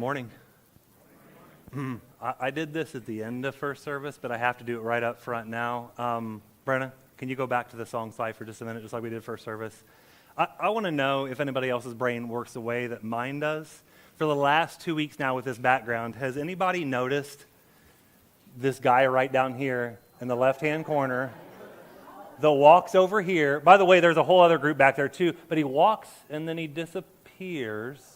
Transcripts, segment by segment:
morning. I did this at the end of first service, but I have to do it right up front now. Brenna, can you go back to the song slide for just a minute, just like we did first service? I want to know if anybody else's brain works the way that mine does. For the last 2 weeks now with this background, has anybody noticed this guy right down here in the left-hand corner that walks over here? By the way, there's a whole other group back there too, but he walks and then he disappears.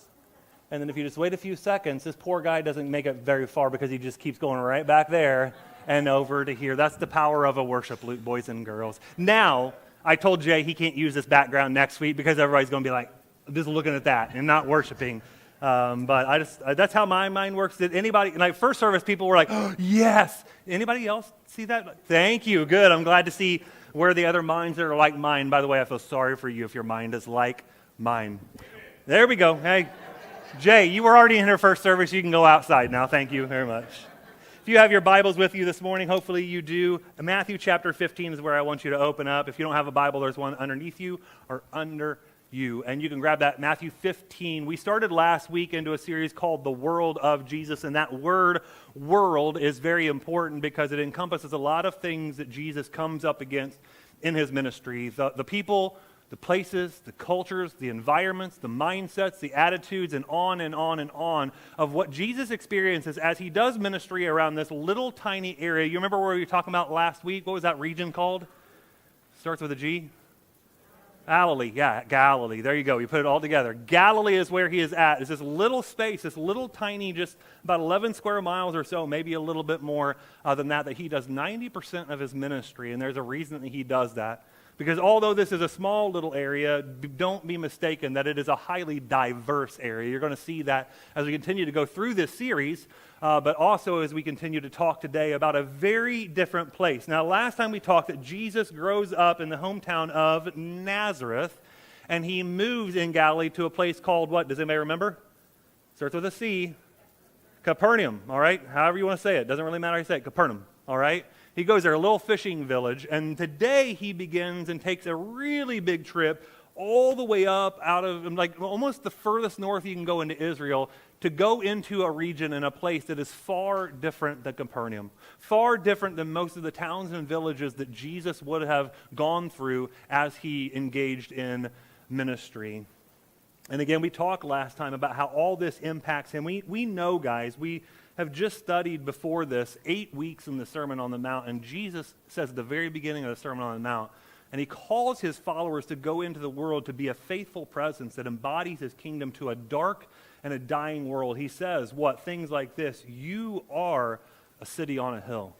And then if you just wait a few seconds, this poor guy doesn't make it very far because he just keeps going right back there and over to here. That's the power of a worship loop, boys and girls. Now, I told Jay he can't use this background next week because everybody's going to be like, just looking at that and not worshiping. But that's how my mind works. Did anybody, like first service, people were like, oh, yes. Anybody else see that? Thank you. Good. I'm glad to see where the other minds that are like mine. By the way, I feel sorry for you if your mind is like mine. There we go. Hey. Jay, you were already in her first service. You can go outside now. Thank you very much. If you have your Bibles with you this morning, hopefully you do. Matthew chapter 15 is where I want you to open up. If you don't have a Bible, there's one underneath you or under you. And you can grab that, Matthew 15. We started last week into a series called The World of Jesus. And that word, world, is very important because it encompasses a lot of things that Jesus comes up against in his ministry. The people, the places, the cultures, the environments, the mindsets, the attitudes, and on and on and on of what Jesus experiences as he does ministry around this little tiny area. You remember where we were talking about last week? What was that region called? Starts with a G? Galilee. Yeah, Galilee. There you go. You put it all together. Galilee is where he is at. It's this little space, this little tiny, just about 11 square miles or so, maybe a little bit more than that he does 90% of his ministry. And there's a reason that he does that. Because although this is a small little area, don't be mistaken that it is a highly diverse area. You're going to see that as we continue to go through this series, but also as we continue to talk today about a very different place. Now, last time we talked that Jesus grows up in the hometown of Nazareth, and he moves in Galilee to a place called what? Does anybody remember? Starts with a C. Capernaum, all right? However you want to say it. Doesn't really matter how you say it. Capernaum, all right? He goes there, a little fishing village, and today he begins and takes a really big trip all the way up out of, like, almost the furthest north you can go into Israel to go into a region and a place that is far different than Capernaum, far different than most of the towns and villages that Jesus would have gone through as he engaged in ministry. And again, we talked last time about how all this impacts him. We know, guys, we have just studied before this 8 weeks in the Sermon on the Mount, and Jesus says at the very beginning of the Sermon on the Mount, and he calls his followers to go into the world to be a faithful presence that embodies his kingdom to a dark and a dying world. He says, what? Things like this: you are a city on a hill.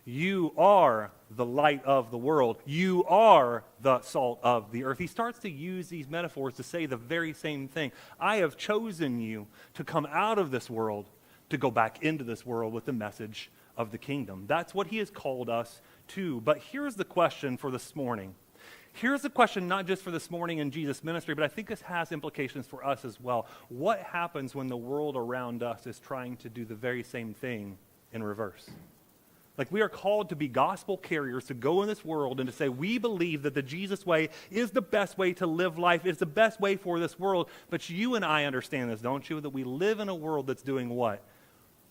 You are the light of the world. You are the salt of the earth. He starts to use these metaphors to say the very same thing. I have chosen you to come out of this world to go back into this world with the message of the kingdom. That's what he has called us to. But here's the question for this morning. Here's the question not just for this morning in Jesus' ministry, but I think this has implications for us as well. What happens when the world around us is trying to do the very same thing in reverse? Like, we are called to be gospel carriers, to go in this world and to say we believe that the Jesus way is the best way to live life. It's the best way for this world. But you and I understand this, don't you? That we live in a world that's doing what?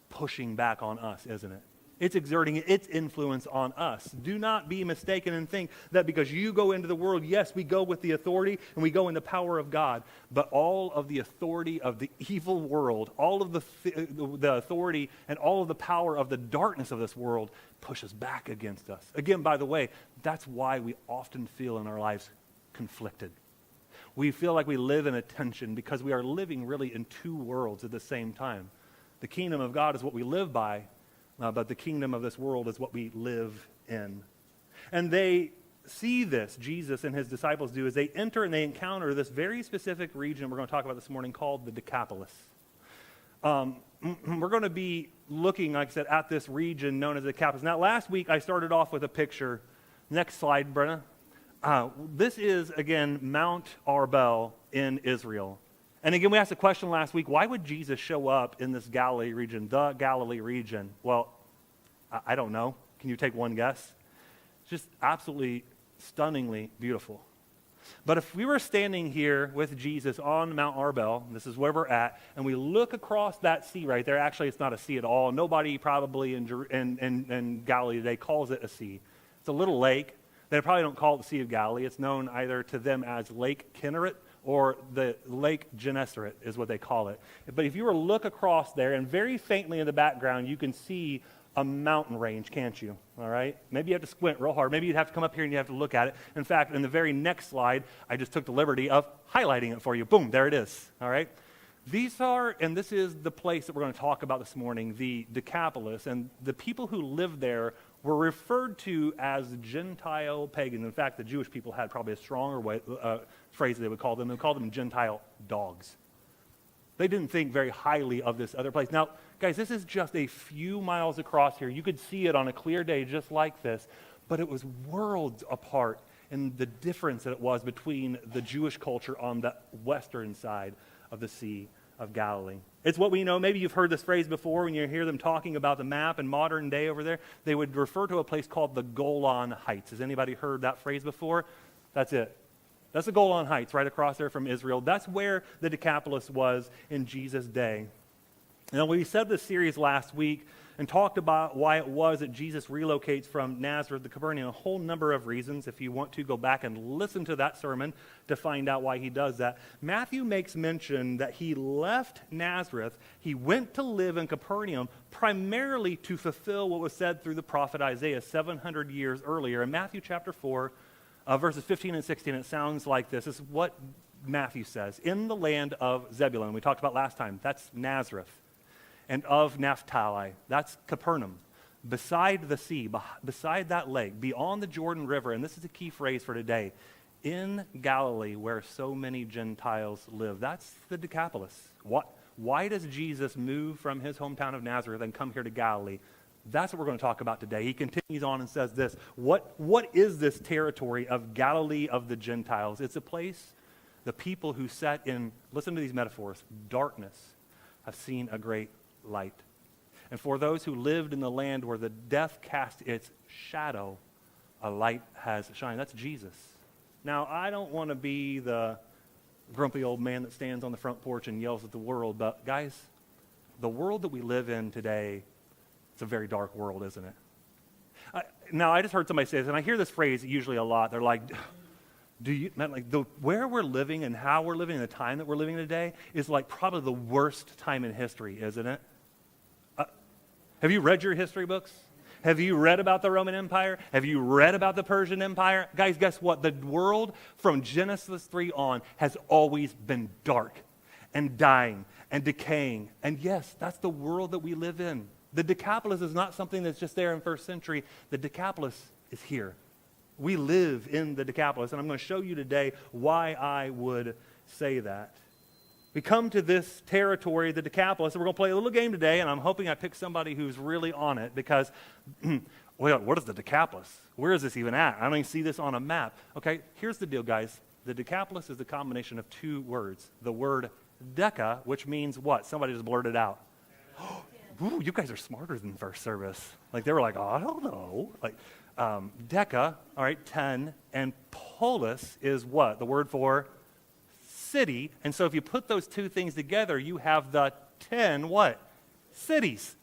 Pushing back on us, isn't it? It's exerting its influence on us. Do not be mistaken and think that because you go into the world, yes, we go with the authority and we go in the power of God, but all of the authority of the evil world, all of the authority and all of the power of the darkness of this world pushes back against us. Again, by the way, that's why we often feel in our lives conflicted. We feel like we live in a tension because we are living really in two worlds at the same time. The kingdom of God is what we live by, but the kingdom of this world is what we live in. And they see this, Jesus and his disciples do, as they enter and they encounter this very specific region we're going to talk about this morning called the Decapolis. We're going to be looking, like I said, at this region known as the Decapolis. Now, last week I started off with a picture. Next slide, Brenna. This is, again, Mount Arbel in Israel. And again, we asked the question last week, why would Jesus show up in this Galilee region, the Galilee region? Well, I don't know. Can you take one guess? It's just absolutely stunningly beautiful. But if we were standing here with Jesus on Mount Arbel, this is where we're at, and we look across that sea right there, actually it's not a sea at all. Nobody probably in Galilee today calls it a sea. It's a little lake. They probably don't call it the Sea of Galilee. It's known either to them as Lake Kinneret or the Lake Gennesaret is what they call it. But if you were to look across there, and very faintly in the background, you can see a mountain range, can't you? All right? Maybe you have to squint real hard. Maybe you'd have to come up here and you have to look at it. In fact, in the very next slide, I just took the liberty of highlighting it for you. Boom, there it is. All right? These are, and this is the place that we're going to talk about this morning, the Decapolis, and the people who lived there were referred to as Gentile pagans. In fact, the Jewish people had probably a stronger phrase they would call them. They would call them Gentile dogs. They didn't think very highly of this other place. Now, guys, this is just a few miles across here. You could see it on a clear day just like this, but it was worlds apart in the difference that it was between the Jewish culture on the western side of the Sea of Galilee. It's what we know. Maybe you've heard this phrase before when you hear them talking about the map in modern day over there. They would refer to a place called the Golan Heights. Has anybody heard that phrase before? That's it. That's the Golan Heights right across there from Israel. That's where the Decapolis was in Jesus' day. Now, we said this series last week and talked about why it was that Jesus relocates from Nazareth to Capernaum, a whole number of reasons. If you want to, go back and listen to that sermon to find out why he does that. Matthew makes mention that he left Nazareth, he went to live in Capernaum primarily to fulfill what was said through the prophet Isaiah 700 years earlier. In Matthew chapter 4, verses 15 and 16, it sounds like this. This is what Matthew says. In the land of Zebulun, we talked about last time, that's Nazareth, and of Naphtali, that's Capernaum, beside the sea, beside that lake, beyond the Jordan River, and this is a key phrase for today, in Galilee where so many Gentiles live. That's the Decapolis. Why does Jesus move from his hometown of Nazareth and come here to Galilee? That's what we're going to talk about today. He continues on and says this. What is this territory of Galilee of the Gentiles? It's a place, the people who sat in, listen to these metaphors, darkness have seen a great light. And for those who lived in the land where the death cast its shadow, a light has shined. That's Jesus. Now, I don't want to be the grumpy old man that stands on the front porch and yells at the world, but guys, the world that we live in today, it's a very dark world, isn't it? Now, I just heard somebody say this, and I hear this phrase usually a lot. They're like, where we're living and how we're living, the time that we're living today is like probably the worst time in history, isn't it? Have you read your history books? Have you read about the Roman Empire? Have you read about the Persian Empire? Guys, guess what? The world from Genesis 3 on has always been dark and dying and decaying. And yes, that's the world that we live in. The Decapolis is not something that's just there in first century. The Decapolis is here. We live in the Decapolis, and I'm going to show you today why I would say that. We come to this territory, the Decapolis, and we're going to play a little game today, and I'm hoping I pick somebody who's really on it because, well, what is the Decapolis? Where is this even at? I don't even see this on a map. Okay, here's the deal, guys. The Decapolis is the combination of two words. The word Deca, which means what? Somebody just blurted out. Ooh, you guys are smarter than first service. Like, they were like, oh, I don't know. Like, Deca, all right, 10, and polis is what? The word for city. And so if you put those two things together, you have the 10 what? Cities.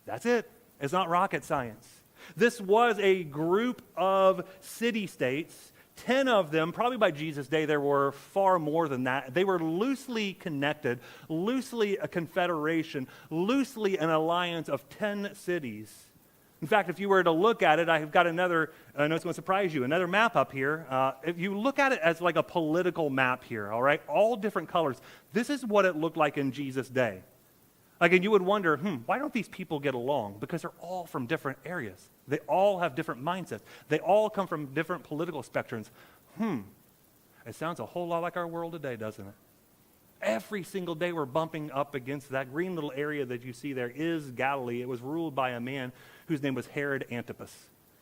That's it. It's not rocket science. This was a group of city-states. 10 of them, probably by Jesus' day, there were far more than that. They were loosely connected, loosely a confederation, loosely an alliance of 10 cities. In fact, if you were to look at it, I've got another, I know it's going to surprise you, another map up here. If you look at it as like a political map here, all right, all different colors, this is what it looked like in Jesus' day. Like, and you would wonder, why don't these people get along? Because they're all from different areas. They all have different mindsets. They all come from different political spectrums. It sounds a whole lot like our world today, doesn't it? Every single day we're bumping up against that green little area that you see there is Galilee. It was ruled by a man whose name was Herod Antipas.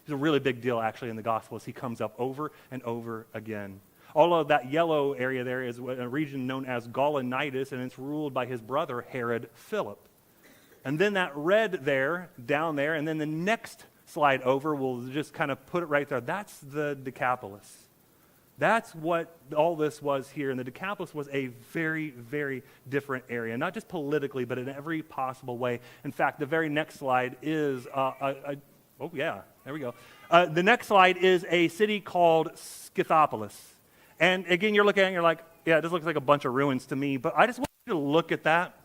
He's a really big deal, actually, in the Gospels. He comes up over and over again. All of that yellow area there is a region known as Gaulonitis, and it's ruled by his brother, Herod Philip. And then that red there, down there, and then the next slide over, we'll just kind of put it right there. That's the Decapolis. That's what all this was here. And the Decapolis was a very, very different area, not just politically, but in every possible way. In fact, the very next slide is, oh yeah, there we go. The next slide is a city called Scythopolis. And again, you're looking at it and you're like, yeah, this looks like a bunch of ruins to me. But I just want you to look at that.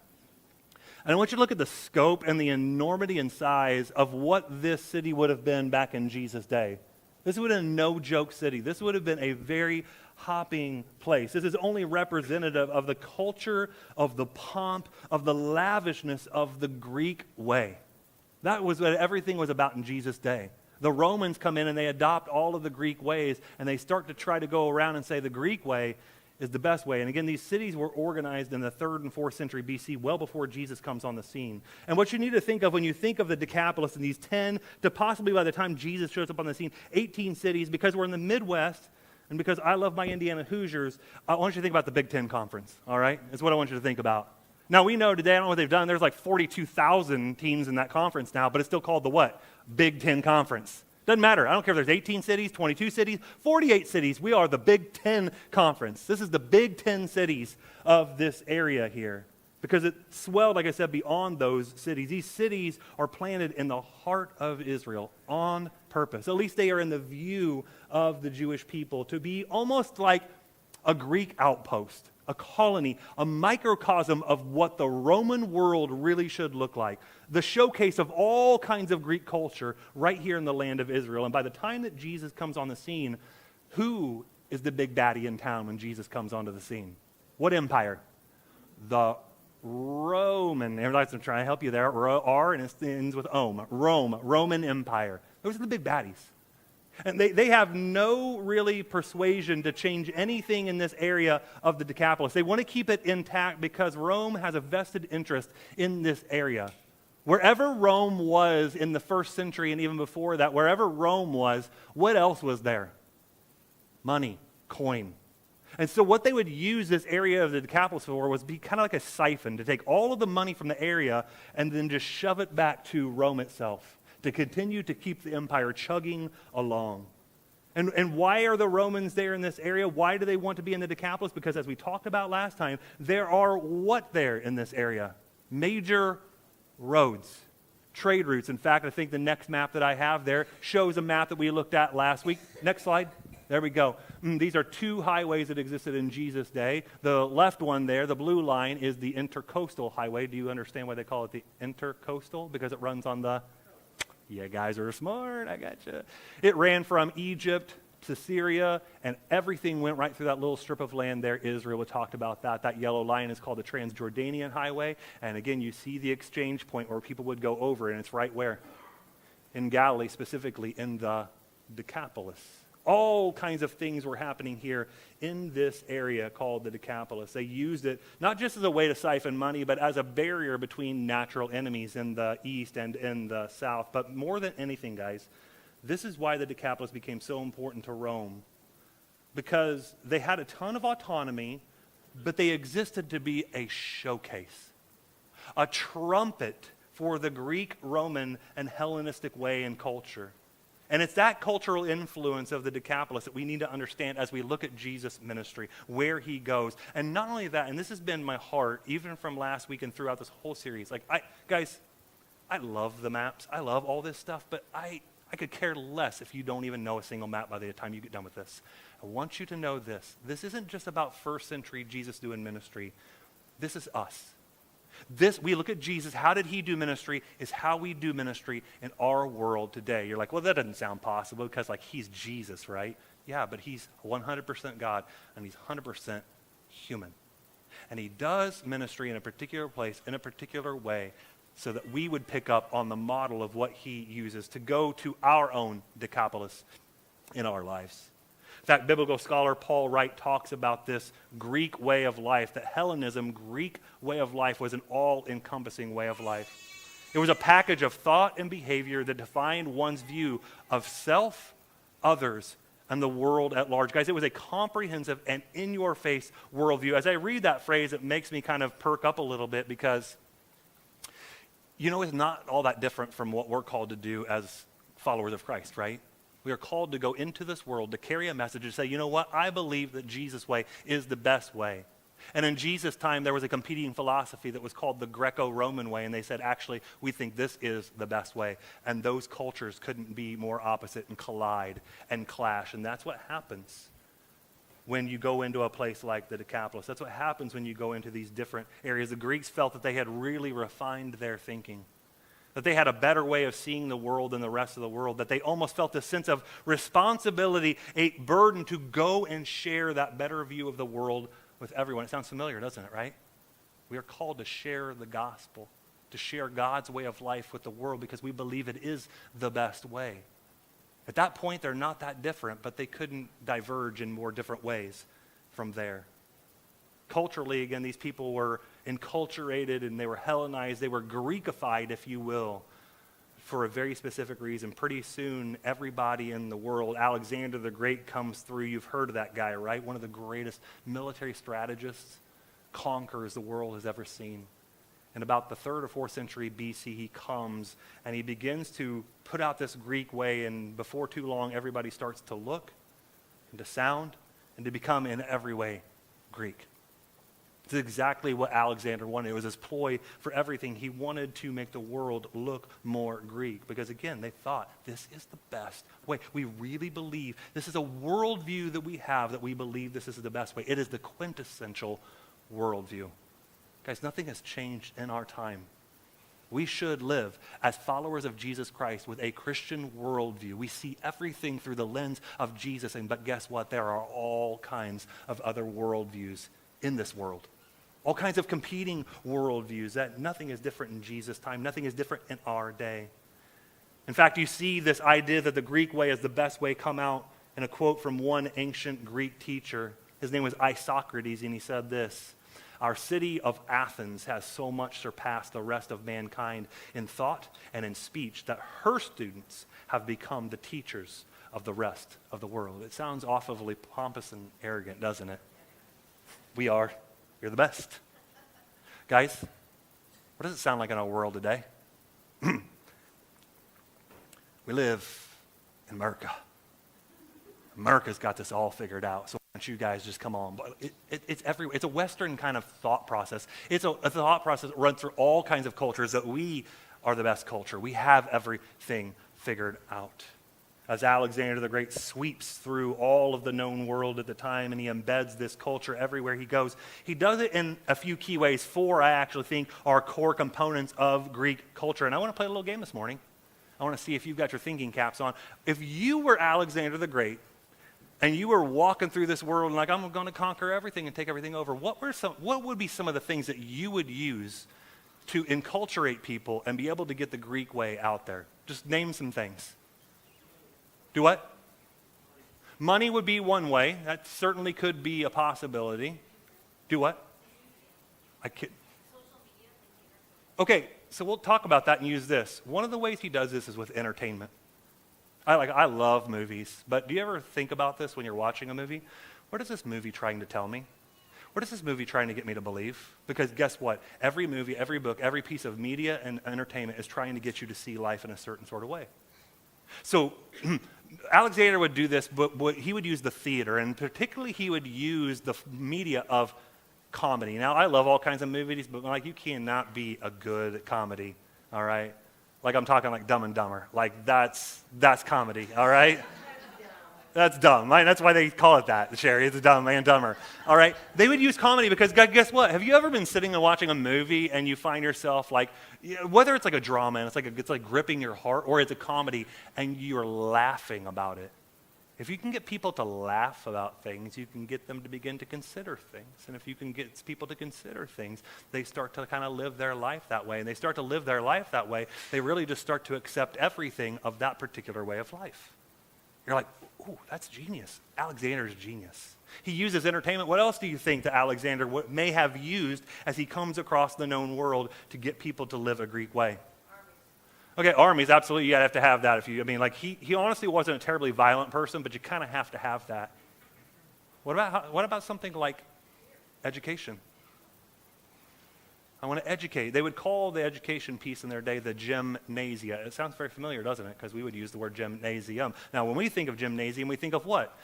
And I want you to look at the scope and the enormity and size of what this city would have been back in Jesus' day. This would have been a no-joke city. This would have been a very hopping place. This is only representative of the culture, of the pomp, of the lavishness of the Greek way. That was what everything was about in Jesus' day. The Romans come in and they adopt all of the Greek ways, and they start to try to go around and say the Greek way is the best way. And again, these cities were organized in the 3rd and 4th century BC, well before Jesus comes on the scene. And what you need to think of when you think of the Decapolis and these 10 to possibly by the time Jesus shows up on the scene, 18 cities, because we're in the Midwest, and because I love my Indiana Hoosiers, I want you to think about the Big Ten Conference, all right? That's what I want you to think about. Now, we know today, I don't know what they've done, there's like 42,000 teams in that conference now, but it's still called the what? Big Ten Conference. Doesn't matter. I don't care if there's 18 cities, 22 cities, 48 cities. We are the Big Ten Conference. This is the Big Ten cities of this area here because it swelled, like I said, beyond those cities. These cities are planted in the heart of Israel on purpose. At least they are in the view of the Jewish people to be almost like a Greek outpost, a colony, a microcosm of what the Roman world really should look like. The showcase of all kinds of Greek culture right here in the land of Israel. And by the time that Jesus comes on the scene, who is the big baddie in town when Jesus comes onto the scene? What empire? The Roman. Everybody's trying to help you there. R and it ends with Om. Rome. Roman Empire. Those are the big baddies. And they have no really persuasion to change anything in this area of the Decapolis. They want to keep it intact because Rome has a vested interest in this area. Wherever Rome was in the 1st century and even before that, wherever Rome was, what else was there? Money, coin. And so what they would use this area of the Decapolis for was be kind of like a siphon to take all of the money from the area and then just shove it back to Rome itself, to continue to keep the empire chugging along. And why are the Romans there in this area? Why do they want to be in the Decapolis? Because as we talked about last time, there are what there in this area? Major roads, trade routes. In fact, I think the next map that I have there shows a map that we looked at last week. Next slide. There we go. These are 2 highways that existed in Jesus' day. The left one there, the blue line, is the intercoastal highway. Do you understand why they call it the intercoastal? Because it runs on the... You guys are smart, I gotcha. It ran from Egypt to Syria, and everything went right through that little strip of land there. Israel, we talked about that. That yellow line is called the Transjordanian Highway. And again, you see the exchange point where people would go over, and it's right where? In Galilee, specifically in the Decapolis. All kinds of things were happening here in this area called the Decapolis. They used it not just as a way to siphon money, but as a barrier between natural enemies in the east and in the south. But more than anything, guys, this is why the Decapolis became so important to Rome. Because they had a ton of autonomy, but they existed to be a showcase, a trumpet for the Greek, Roman, and Hellenistic way and culture. And it's that cultural influence of the Decapolis that we need to understand as we look at Jesus' ministry, where he goes. And not only that, and this has been my heart, even from last week and throughout this whole series. Like, guys, I love the maps. I love all this stuff, but I could care less if you don't even know a single map by the time you get done with this. I want you to know this. This isn't just about 1st century Jesus doing ministry. This is us. We look at Jesus, how did he do ministry, is how we do ministry in our world today. You're like, well, that doesn't sound possible because like he's Jesus, right? Yeah, but he's 100% God and he's 100% human. And he does ministry in a particular place, in a particular way, so that we would pick up on the model of what he uses to go to our own Decapolis in our lives. In fact, biblical scholar Paul Wright talks about this Greek way of life, that Hellenism, Greek way of life, was an all-encompassing way of life. It was a package of thought and behavior that defined one's view of self, others, and the world at large. Guys, it was a comprehensive and in-your-face worldview. As I read that phrase, it makes me kind of perk up a little bit because, you know, it's not all that different from what we're called to do as followers of Christ, right? We are called to go into this world to carry a message and say, you know what? I believe that Jesus' way is the best way. And in Jesus' time, there was a competing philosophy that was called the Greco-Roman way, and they said, actually, we think this is the best way. And those cultures couldn't be more opposite and collide and clash, and that's what happens when you go into a place like the Decapolis. That's what happens when you go into these different areas. The Greeks felt that they had really refined their thinking, that they had a better way of seeing the world than the rest of the world, that they almost felt a sense of responsibility, a burden to go and share that better view of the world with everyone. It sounds familiar, doesn't it, right? We are called to share the gospel, to share God's way of life with the world because we believe it is the best way. At that point, they're not that different, but they couldn't diverge in more different ways from there. Culturally, again, these people were enculturated and they were Hellenized. They were Greekified, if you will, for a very specific reason. Pretty soon, everybody in the world, Alexander the Great comes through. You've heard of that guy, right? One of the greatest military strategists, conquerors the world has ever seen. In about the 3rd or 4th century BC, he comes and he begins to put out this Greek way, and before too long, everybody starts to look and to sound and to become in every way Greek. It's exactly what Alexander wanted. It was his ploy for everything. He wanted to make the world look more Greek because, again, they thought this is the best way. We really believe this is a worldview that we have, that we believe this is the best way. It is the quintessential worldview. Guys, nothing has changed in our time. We should live as followers of Jesus Christ with a Christian worldview. We see everything through the lens of Jesus, but guess what? There are all kinds of other worldviews in this world. All kinds of competing worldviews. That nothing is different in Jesus' time. Nothing is different in our day. In fact, you see this idea that the Greek way is the best way come out in a quote from one ancient Greek teacher. His name was Isocrates, and he said this: "Our city of Athens has so much surpassed the rest of mankind in thought and in speech that her students have become the teachers of the rest of the world." It sounds awfully pompous and arrogant, doesn't it? We are. You're the best. Guys, what does it sound like in our world today? We live in America. America's got this all figured out, so why don't you guys just come on? But it's everywhere. It's a Western kind of thought process. It's a thought process that runs through all kinds of cultures, that we are the best culture. We have everything figured out. As Alexander the Great sweeps through all of the known world at the time and he embeds this culture everywhere he goes, he does it in a few key ways. 4, I actually think, are core components of Greek culture. And I want to play a little game this morning. I want to see if you've got your thinking caps on. If you were Alexander the Great and you were walking through this world and like, I'm going to conquer everything and take everything over, what would be some of the things that you would use to enculturate people and be able to get the Greek way out there? Just name some things. Do what? Money would be one way. That certainly could be a possibility. Do what? Okay, so we'll talk about that and use this. One of the ways he does this is with entertainment. I love movies, but do you ever think about this when you're watching a movie? What is this movie trying to tell me? What is this movie trying to get me to believe? Because guess what? Every movie, every book, every piece of media and entertainment is trying to get you to see life in a certain sort of way. So Alexander would do this, but he would use the theater, and particularly he would use the media of comedy. Now, I love all kinds of movies, but like you cannot be a good comedy, all right? Like I'm talking like Dumb and Dumber. Like that's comedy, all right? That's dumb. Right? That's why they call it that, Sherry. It's Dumb and Dumber. All right? They would use comedy because, guess what? Have you ever been sitting and watching a movie and you find yourself like, whether it's like a drama and it's like gripping your heart, or it's a comedy and you're laughing about it. If you can get people to laugh about things, you can get them to begin to consider things. And if you can get people to consider things, they start to kind of live their life that way. And they start to live their life that way, they really just start to accept everything of that particular way of life. You're like, ooh, that's genius. Alexander's genius. He uses entertainment. What else do you think that Alexander may have used as he comes across the known world to get people to live a Greek way? Okay, armies, absolutely. You have to have that. He honestly wasn't a terribly violent person, but you kind of have to have that. What about something like education? I want to educate. They would call the education piece in their day the gymnasia. It sounds very familiar, doesn't it? Because we would use the word gymnasium. Now, when we think of gymnasium, we think of what?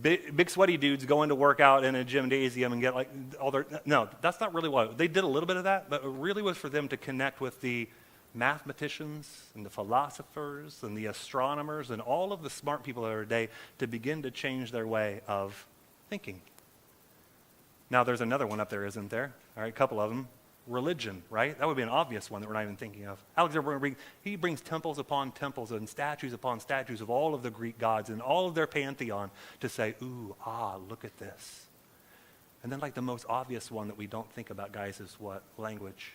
Big sweaty dudes going to work out in a gymnasium and get like all their... No, that's not really what... They did a little bit of that, but it really was for them to connect with the mathematicians and the philosophers and the astronomers and all of the smart people of our day to begin to change their way of thinking. Now, there's another one up there, isn't there? All right, a couple of them. Religion, right? That would be an obvious one that we're not even thinking of. Alexander, he brings temples upon temples and statues upon statues of all of the Greek gods and all of their pantheon to say, ooh, look at this. And then like the most obvious one that we don't think about, guys, is what? Language.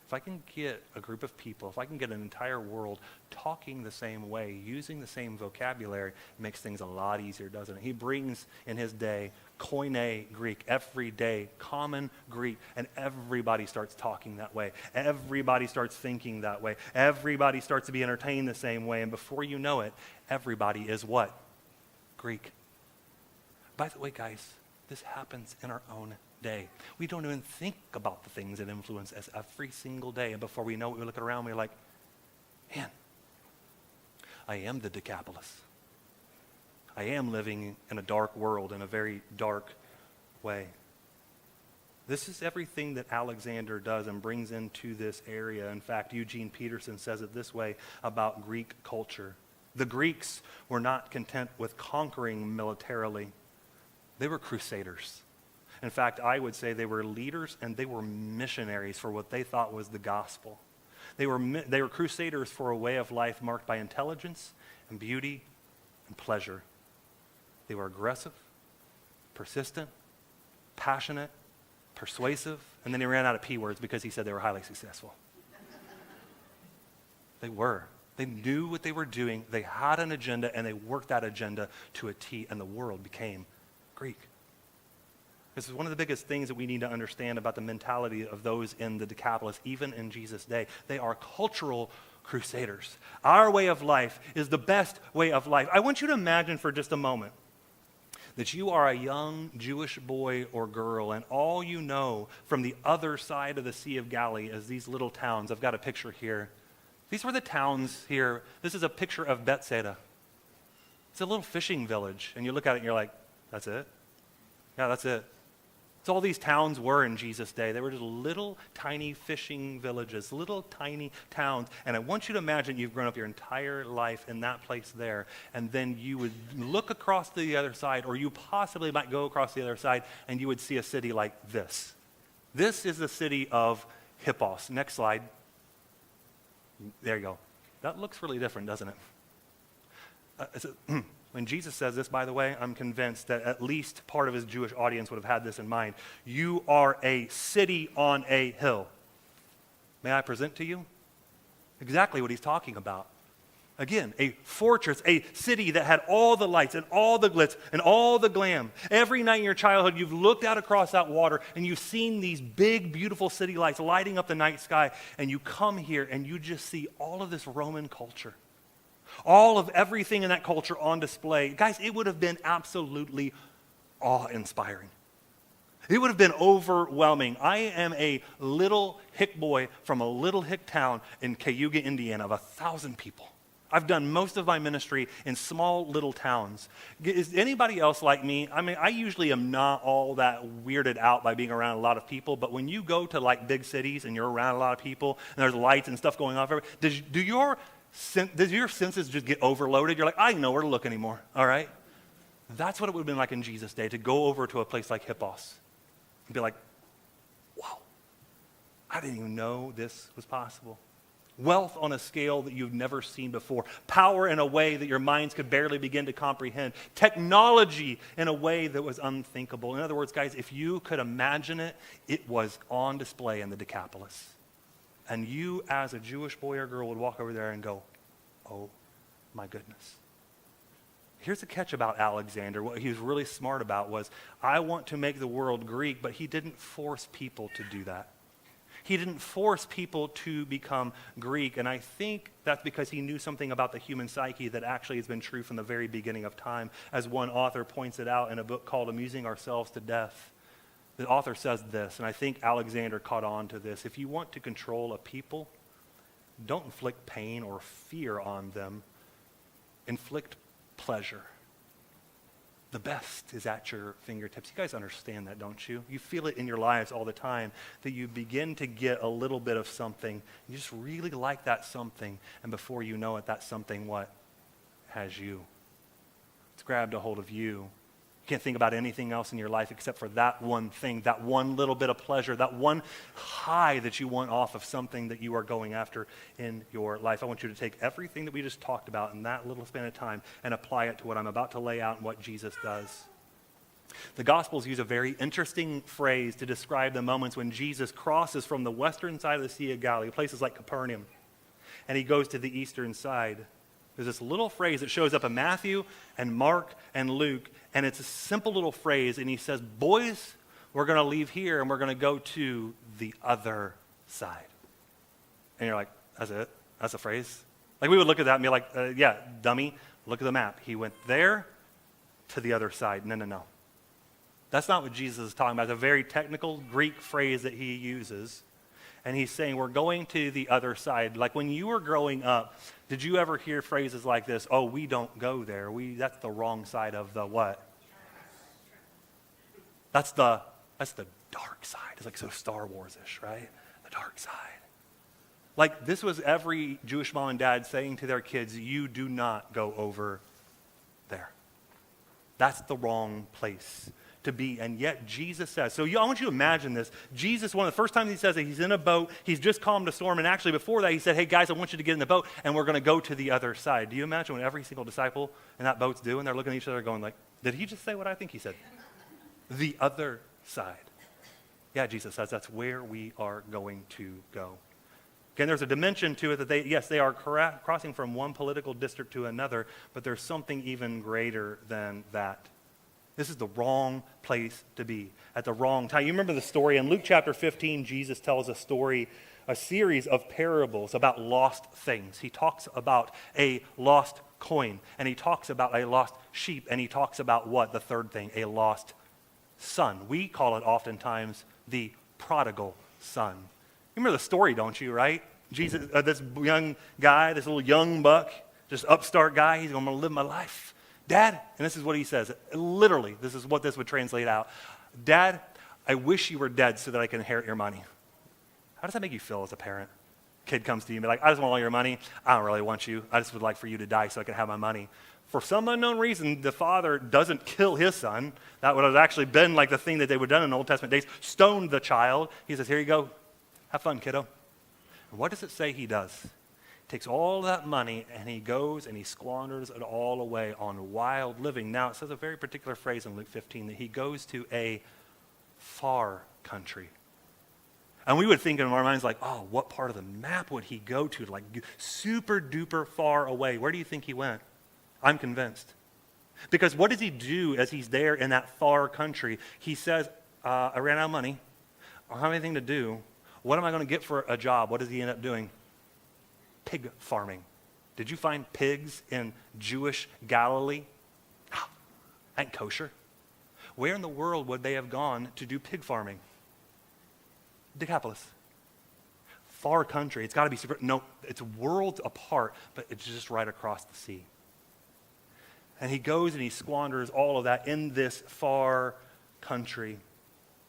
If I can get a group of people, if I can get an entire world talking the same way, using the same vocabulary, it makes things a lot easier, doesn't it? He brings in his day Koine Greek, everyday, common Greek, and everybody starts talking that way. Everybody starts thinking that way. Everybody starts to be entertained the same way, and before you know it, everybody is what? Greek. By the way, guys, this happens in our own day. We don't even think about the things that influence us every single day, and before we know it, we look around, we're like, man, I am the Decapolis. I am living in a dark world in a very dark way. This is everything that Alexander does and brings into this area. In fact, Eugene Peterson says it this way about Greek culture. The Greeks were not content with conquering militarily. They were crusaders. In fact, I would say they were leaders and they were missionaries for what they thought was the gospel. They were crusaders for a way of life marked by intelligence and beauty and pleasure. They were aggressive, persistent, passionate, persuasive, and then he ran out of P words because he said they were highly successful. They were. They knew what they were doing. They had an agenda, and they worked that agenda to a T, and the world became Greek. This is one of the biggest things that we need to understand about the mentality of those in the Decapolis, even in Jesus' day. They are cultural crusaders. Our way of life is the best way of life. I want you to imagine for just a moment that you are a young Jewish boy or girl, and all you know from the other side of the Sea of Galilee is these little towns. I've got a picture here. These were the towns here. This is a picture of Bethsaida. It's a little fishing village, and you look at it and you're like, that's it? Yeah, that's it. So all these towns were in Jesus' day. They were just little tiny fishing villages, little tiny towns. And I want you to imagine you've grown up your entire life in that place there, and then you would look across to the other side, or you possibly might go across the other side, and you would see a city like this. This is the city of Hippos. Next slide. There you go. That looks really different, doesn't it? When Jesus says this, by the way, I'm convinced that at least part of his Jewish audience would have had this in mind. You are a city on a hill. May I present to you exactly what he's talking about? Again, a fortress, a city that had all the lights and all the glitz and all the glam. Every night in your childhood, you've looked out across that water and you've seen these big, beautiful city lights lighting up the night sky, and you come here and you just see all of this Roman culture. All of everything in that culture on display. Guys, it would have been absolutely awe-inspiring. It would have been overwhelming. I am a little hick boy from a little hick town in Cayuga, Indiana, of 1,000 people. I've done most of my ministry in small little towns. Is anybody else like me? I mean, I usually am not all that weirded out by being around a lot of people, but when you go to like big cities and you're around a lot of people and there's lights and stuff going on, does your senses just get overloaded? You're like, I don't know where to look anymore, all right? That's what it would have been like in Jesus' day, to go over to a place like Hippos and be like, wow, I didn't even know this was possible. Wealth on a scale that you've never seen before. Power in a way that your minds could barely begin to comprehend. Technology in a way that was unthinkable. In other words, guys, if you could imagine it, it was on display in the Decapolis. And you, as a Jewish boy or girl, would walk over there and go, oh, my goodness. Here's the catch about Alexander. What he was really smart about was, I want to make the world Greek, but he didn't force people to do that. He didn't force people to become Greek, and I think that's because he knew something about the human psyche that actually has been true from the very beginning of time. As one author points it out in a book called Amusing Ourselves to Death, The author says this, and I think Alexander caught on to this. If you want to control a people, don't inflict pain or fear on them. Inflict pleasure. The best is at your fingertips. You guys understand that, don't you? You feel it in your lives all the time, that you begin to get a little bit of something. You just really like that something, and before you know it, that something, what? Has you. It's grabbed a hold of you. You can't think about anything else in your life except for that one thing, that one little bit of pleasure, that one high that you want off of something that you are going after in your life. I want you to take everything that we just talked about in that little span of time and apply it to what I'm about to lay out and what Jesus does. The Gospels use a very interesting phrase to describe the moments when Jesus crosses from the western side of the Sea of Galilee, places like Capernaum, and he goes to the eastern side. There's this little phrase that shows up in Matthew and Mark and Luke, and it's a simple little phrase, and he says, boys, we're going to leave here and we're going to go to the other side. And you're like, that's it? That's a phrase? Like, we would look at that and be like, yeah, dummy, look at the map. He went there to the other side. No. That's not what Jesus is talking about. It's a very technical Greek phrase that he uses. And he's saying, we're going to the other side. Like when you were growing up, did you ever hear phrases like this? Oh, we don't go there. That's the wrong side of the what? That's the dark side. It's like so Star Wars-ish, right? The dark side. Like this was every Jewish mom and dad saying to their kids, you do not go over there. That's the wrong place to be. And yet Jesus says, so I want you to imagine this. Jesus, one of the first times he says that he's in a boat, he's just calmed a storm, and actually before that he said, hey guys, I want you to get in the boat and we're going to go to the other side. Do you imagine what every single disciple in that boat's doing? They're looking at each other going like, did he just say what I think he said? The other side. Yeah, Jesus says that's where we are going to go. Again, there's a dimension to it that they are crossing from one political district to another, but there's something even greater than that. This is the wrong place to be at the wrong time. You remember the story in Luke chapter 15, Jesus tells a series of parables about lost things. He talks about a lost coin, and he talks about a lost sheep, and he talks about what? The third thing, a lost son. We call it oftentimes the prodigal son. You remember the story, don't you, right? Jesus, this young guy, this little young buck, just upstart guy, he's going to live my life. Dad, and this is what he says, literally, this is what this would translate out. Dad, I wish you were dead so that I can inherit your money. How does that make you feel as a parent? Kid comes to you and be like, I just want all your money. I don't really want you. I just would like for you to die so I can have my money. For some unknown reason, the father doesn't kill his son. That would have actually been like the thing that they would have done in Old Testament days. Stoned the child. He says, here you go. Have fun, kiddo. And what does it say he does? Takes all that money and he goes and he squanders it all away on wild living. Now, it says a very particular phrase in Luke 15 that he goes to a far country. And we would think in our minds like, oh, what part of the map would he go to? Like super duper far away. Where do you think he went? I'm convinced. Because what does he do as he's there in that far country? He says, I ran out of money. I don't have anything to do. What am I going to get for a job? What does he end up doing? Pig farming. Did you find pigs in Jewish Galilee? Ain't kosher. Where in the world would they have gone to do pig farming? Decapolis. Far country. It's got to be super. No, it's worlds apart, but it's just right across the sea. And he goes and he squanders all of that in this far country.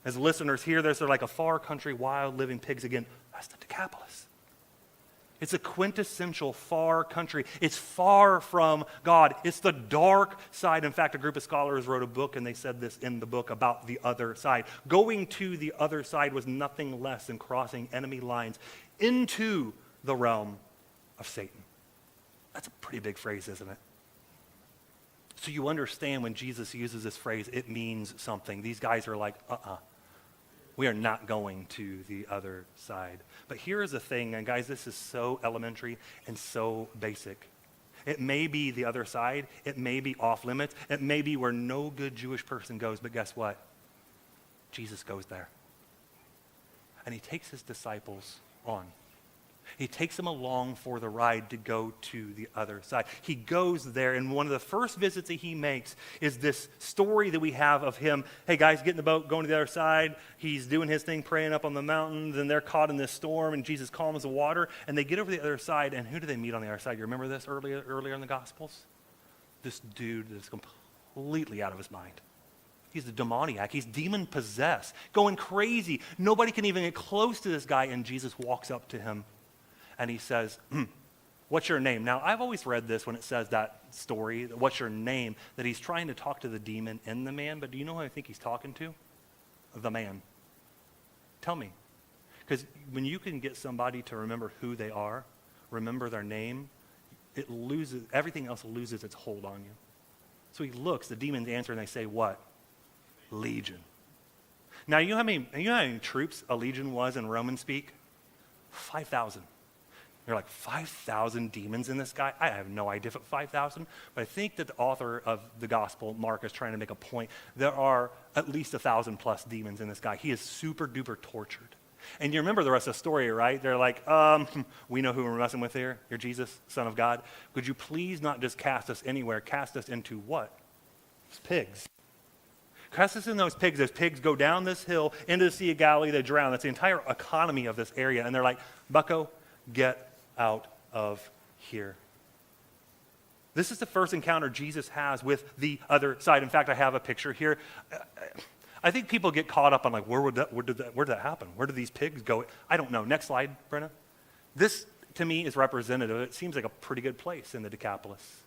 As listeners hear this, they're like a far country, wild living pigs again. That's the Decapolis. It's a quintessential far country. It's far from God. It's the dark side. In fact, a group of scholars wrote a book, and they said this in the book about the other side. Going to the other side was nothing less than crossing enemy lines into the realm of Satan. That's a pretty big phrase, isn't it? So you understand when Jesus uses this phrase, it means something. These guys are like, we are not going to the other side. But here is the thing, and guys, this is so elementary and so basic. It may be the other side. It may be off limits. It may be where no good Jewish person goes, but guess what? Jesus goes there. And he takes his disciples on. He takes them along for the ride to go to the other side. He goes there, and one of the first visits that he makes is this story that we have of him, hey guys, get in the boat, going to the other side. He's doing his thing, praying up on the mountain, then they're caught in this storm, and Jesus calms the water, and they get over the other side, and who do they meet on the other side? You remember this earlier in the Gospels? This dude that's completely out of his mind. He's a demoniac. He's demon-possessed, going crazy. Nobody can even get close to this guy, and Jesus walks up to him. And he says, what's your name? Now, I've always read this when it says that story, what's your name, that he's trying to talk to the demon in the man. But do you know who I think he's talking to? The man. Tell me. Because when you can get somebody to remember who they are, remember their name, everything else loses its hold on you. So he looks, the demons answer, and they say what? Legion. Now, you know how many troops a legion was in Roman speak? 5,000. You're like, 5,000 demons in this guy? I have no idea if it's 5,000, but I think that the author of the gospel, Mark, is trying to make a point. There are at least 1,000 plus demons in this guy. He is super duper tortured. And you remember the rest of the story, right? They're like, we know who we're messing with here. You're Jesus, Son of God. Would you please not just cast us anywhere, cast us into what? Pigs. Cast us in those pigs. Those pigs go down this hill into the Sea of Galilee. They drown. That's the entire economy of this area. And they're like, bucko, get out of here. This is the first encounter Jesus has with the other side. In fact, I have a picture here. I think people get caught up on like, where did that happen? Where did these pigs go? I don't know. Next slide, Brenna. This, to me, is representative. It seems like a pretty good place in the Decapolis.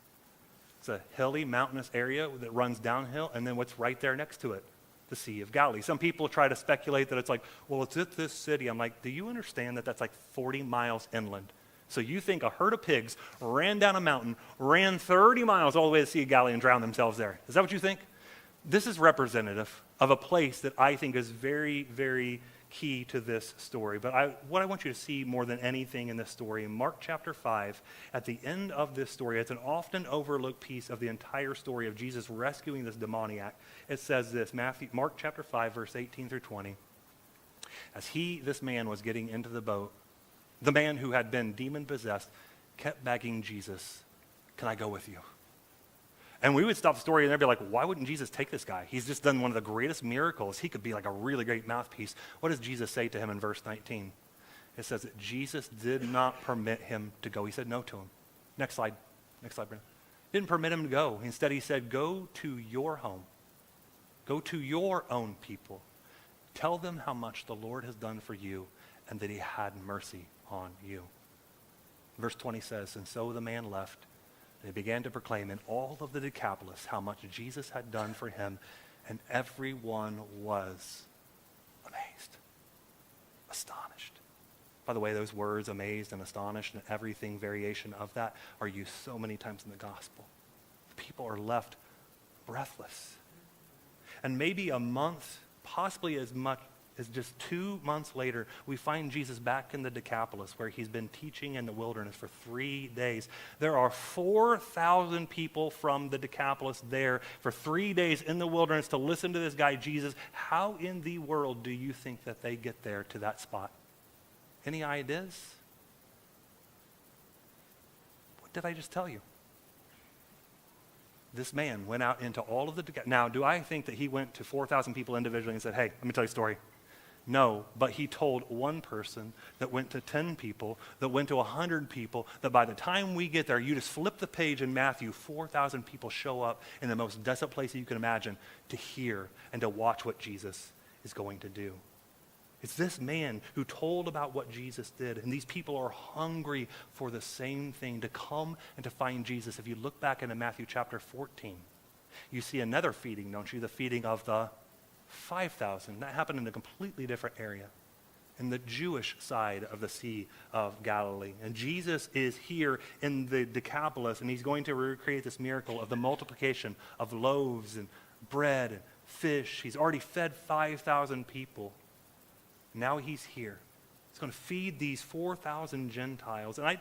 It's a hilly, mountainous area that runs downhill, and then what's right there next to it? The Sea of Galilee. Some people try to speculate that it's like, well, it's at this city. I'm like, do you understand that that's like 40 miles inland? So you think a herd of pigs ran down a mountain, ran 30 miles all the way to the Sea of Galilee and drowned themselves there. Is that what you think? This is representative of a place that I think is very, very key to this story. But what I want you to see more than anything in this story, in Mark chapter 5, at the end of this story, it's an often overlooked piece of the entire story of Jesus rescuing this demoniac. It says this, Mark chapter 5, verse 18 through 20. As this man was getting into the boat, the man who had been demon-possessed kept begging Jesus, can I go with you? And we would stop the story and they'd be like, why wouldn't Jesus take this guy? He's just done one of the greatest miracles. He could be like a really great mouthpiece. What does Jesus say to him in verse 19? It says that Jesus did not permit him to go. He said no to him. Next slide. Next slide, Brandon. Didn't permit him to go. Instead, he said, go to your home. Go to your own people. Tell them how much the Lord has done for you and that he had mercy on you. Verse 20 says, and so the man left. They began to proclaim in all of the Decapolis how much Jesus had done for him, and everyone was amazed, astonished. By the way, those words, amazed and astonished, and everything variation of that are used so many times in the gospel. People are left breathless. And maybe a month, possibly as much as just 2 months later, we find Jesus back in the Decapolis where he's been teaching in the wilderness for 3 days. There are 4,000 people from the Decapolis there for 3 days in the wilderness to listen to this guy, Jesus. How in the world do you think that they get there to that spot? Any ideas? What did I just tell you? This man went out into all of the Decapolis. Now, do I think that he went to 4,000 people individually and said, hey, let me tell you a story? No, but he told one person that went to 10 people, that went to 100 people, that by the time we get there, you just flip the page in Matthew, 4,000 people show up in the most desolate place you can imagine to hear and to watch what Jesus is going to do. It's this man who told about what Jesus did, and these people are hungry for the same thing, to come and to find Jesus. If you look back into Matthew chapter 14, you see another feeding, don't you? The feeding of the 5,000. That happened in a completely different area, in the Jewish side of the Sea of Galilee. And Jesus is here in the Decapolis, and he's going to recreate this miracle of the multiplication of loaves and bread and fish. He's already fed 5,000 people. Now he's here. He's going to feed these 4,000 Gentiles. And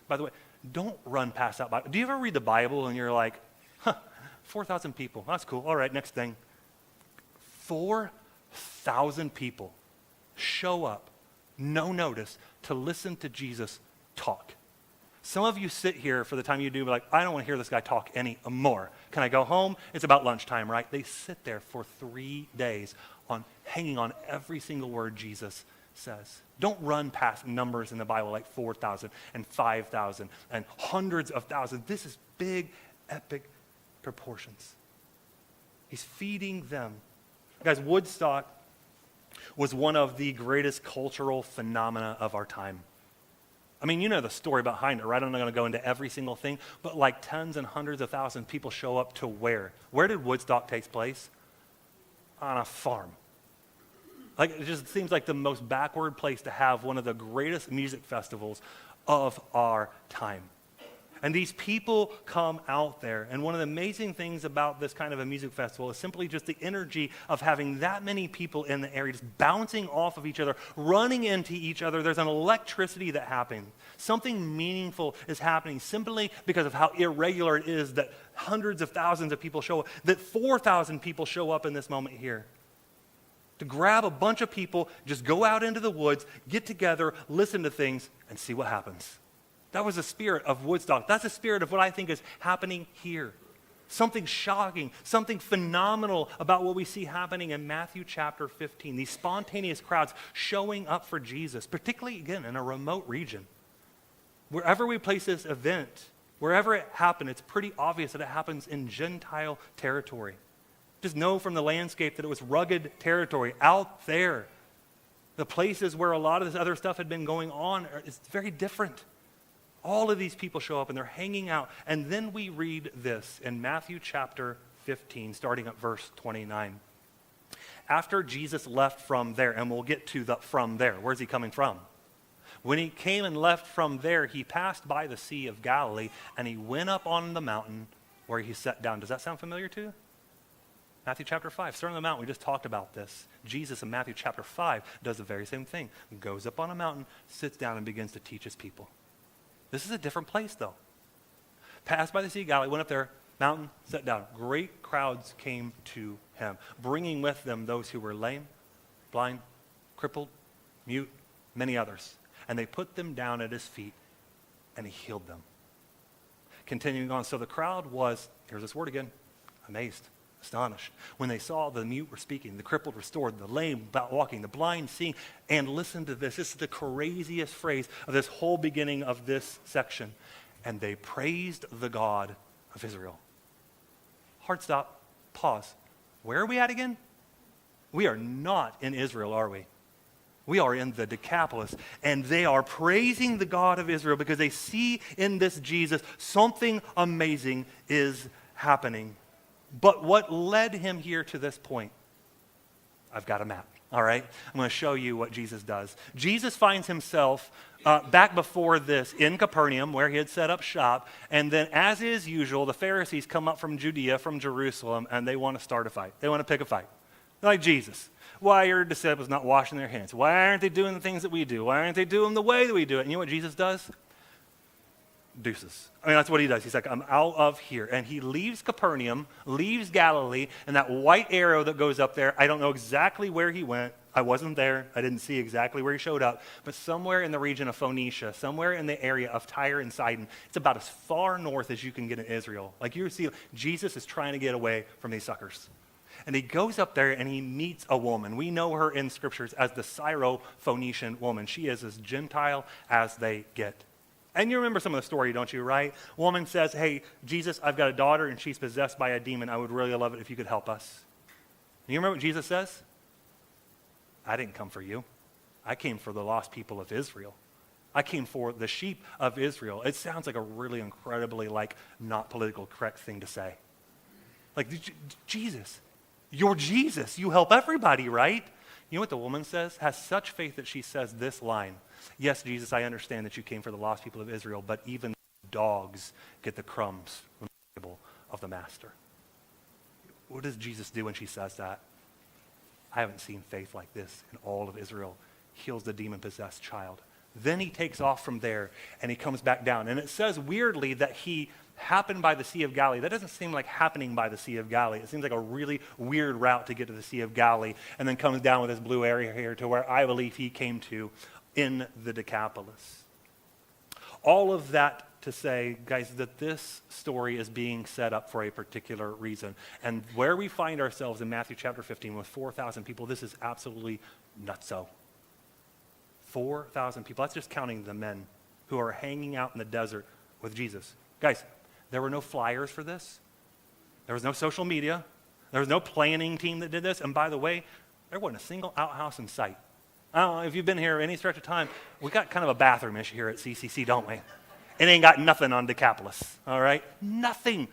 by the way, don't run past that Bible. Do you ever read the Bible and you're like, 4,000 people. That's cool. All right, next thing. 4,000 people show up no notice, to listen to Jesus talk. Some of you sit here for the time you do, like, I don't want to hear this guy talk anymore. Can I go home? It's about lunchtime, right? They sit there for 3 days hanging on every single word Jesus says. Don't run past numbers in the Bible like 4,000 and 5,000 and hundreds of thousands. This is big, epic proportions. He's feeding them. Guys, Woodstock was one of the greatest cultural phenomena of our time. I mean, you know the story behind it, right? I'm not going to go into every single thing, but like tens and hundreds of thousands of people show up to where? Where did Woodstock take place? On a farm. Like, it just seems like the most backward place to have one of the greatest music festivals of our time. And these people come out there, and one of the amazing things about this kind of a music festival is simply just the energy of having that many people in the area just bouncing off of each other, running into each other. There's an electricity that happens. Something meaningful is happening simply because of how irregular it is that hundreds of thousands of people show up, that 4,000 people show up in this moment here. To grab a bunch of people, just go out into the woods, get together, listen to things, and see what happens. That was the spirit of Woodstock. That's the spirit of what I think is happening here. Something shocking, something phenomenal about what we see happening in Matthew chapter 15. These spontaneous crowds showing up for Jesus, particularly, again, in a remote region. Wherever we place this event, wherever it happened, it's pretty obvious that it happens in Gentile territory. Just know from the landscape that it was rugged territory out there. The places where a lot of this other stuff had been going on, it's very different. All of these people show up and they're hanging out. And then we read this in Matthew chapter 15, starting at verse 29. After Jesus left from there, and we'll get to the from there. Where's he coming from? When he came and left from there, he passed by the Sea of Galilee, and he went up on the mountain where he sat down. Does that sound familiar to you? Matthew chapter 5, Sermon on the Mount, we just talked about this. Jesus in Matthew chapter 5 does the very same thing. Goes up on a mountain, sits down, and begins to teach his people. This is a different place, though. Passed by the Sea of Galilee, went up there, mountain, sat down. Great crowds came to him, bringing with them those who were lame, blind, crippled, mute, many others. And they put them down at his feet, and he healed them. Continuing on, so the crowd was, here's this word again, amazed, astonished. When they saw the mute were speaking, the crippled restored, the lame walking, the blind seeing, and listen to this. This is the craziest phrase of this whole beginning of this section. And they praised the God of Israel. Hard stop, pause. Where are we at again? We are not in Israel, are we? We are in the Decapolis, and they are praising the God of Israel because they see in this Jesus something amazing is happening. But what led him here to this point? I've got a map, all right? I'm going to show you what Jesus does. Jesus finds himself back before this in Capernaum, where he had set up shop, and then as is usual, the Pharisees come up from Judea, from Jerusalem, and they want to start a fight. They want to pick a fight. They're like, Jesus, why are your disciples not washing their hands? Why aren't they doing the things that we do? Why aren't they doing the way that we do it? And you know what Jesus does? Deuces. I mean, that's what he does. He's like, I'm out of here. And he leaves Capernaum, leaves Galilee, and that white arrow that goes up there, I don't know exactly where he went. I wasn't there. I didn't see exactly where he showed up. But somewhere in the region of Phoenicia, somewhere in the area of Tyre and Sidon, it's about as far north as you can get in Israel. Like you see, Jesus is trying to get away from these suckers. And he goes up there and he meets a woman. We know her in scriptures as the Syro-Phoenician woman. She is as Gentile as they get. And you remember some of the story, don't you, right? Woman says, hey, Jesus, I've got a daughter and she's possessed by a demon. I would really love it if you could help us. And you remember what Jesus says? I didn't come for you. I came for the lost people of Israel. I came for the sheep of Israel. It sounds like a really incredibly, not political correct thing to say. Like, Jesus, you're Jesus. You help everybody, right? You know what the woman says? Has such faith that she says this line. Yes, Jesus, I understand that you came for the lost people of Israel, but even dogs get the crumbs from the table of the master. What does Jesus do when she says that? I haven't seen faith like this in all of Israel. Heals the demon-possessed child. Then he takes off from there and he comes back down. And it says weirdly that he happened by the Sea of Galilee. That doesn't seem like happening by the Sea of Galilee. It seems like a really weird route to get to the Sea of Galilee, and then comes down with this blue area here to where I believe he came to in the Decapolis. All of that to say, guys, that this story is being set up for a particular reason. And where we find ourselves in Matthew chapter 15 with 4,000 people, this is absolutely nutso. 4,000 people. That's just counting the men who are hanging out in the desert with Jesus. Guys, there were no flyers for this. There was no social media. There was no planning team that did this. And by the way, there wasn't a single outhouse in sight. I don't know if you've been here any stretch of time, we got kind of a bathroom issue here at CCC, don't we? It ain't got nothing on Decapolis, all right? Nothing.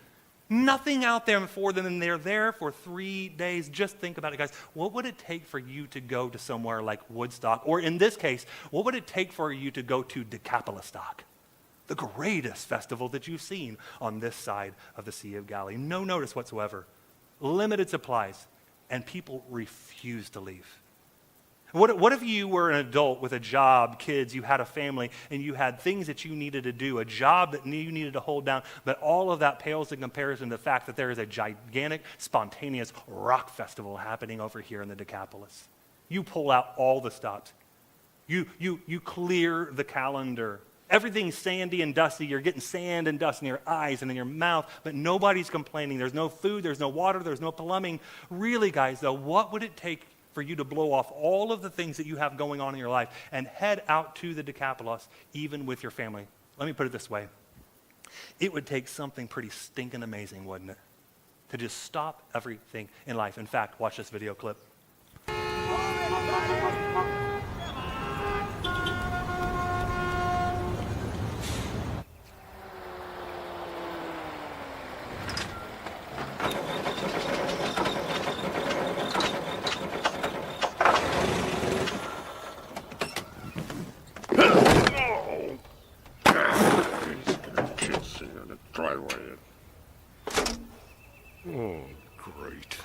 Nothing out there for them, and they're there for 3 days. Just think about it, guys. What would it take for you to go to somewhere like Woodstock? Or in this case, what would it take for you to go to Decapolis, the greatest festival that you've seen on this side of the Sea of Galilee? No notice whatsoever. Limited supplies, and people refuse to leave. What if you were an adult with a job, kids, you had a family, and you had things that you needed to do, a job that you needed to hold down, but all of that pales in comparison to the fact that there is a gigantic, spontaneous rock festival happening over here in the Decapolis. You pull out all the stops. You clear the calendar. Everything's sandy and dusty. You're getting sand and dust in your eyes and in your mouth, but nobody's complaining. There's no food, there's no water, there's no plumbing. Really, guys, though, what would it take for you to blow off all of the things that you have going on in your life and head out to the Decapolis, even with your family? Let me put it this way. It would take something pretty stinking amazing, wouldn't it? To just stop everything in life. In fact, watch this video clip. Oh, great.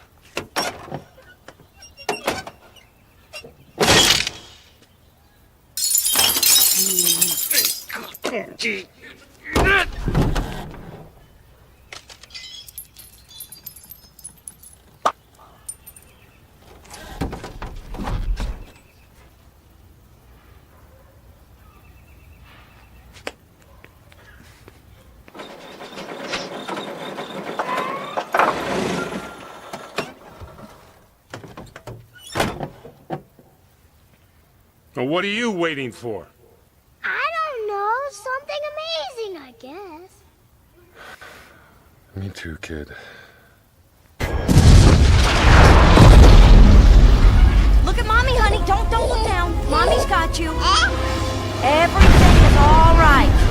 Well, what are you waiting for? I don't know. Something amazing, I guess. Me too, kid. Look at Mommy, honey. Don't look down. Mommy's got you. Everything is all right.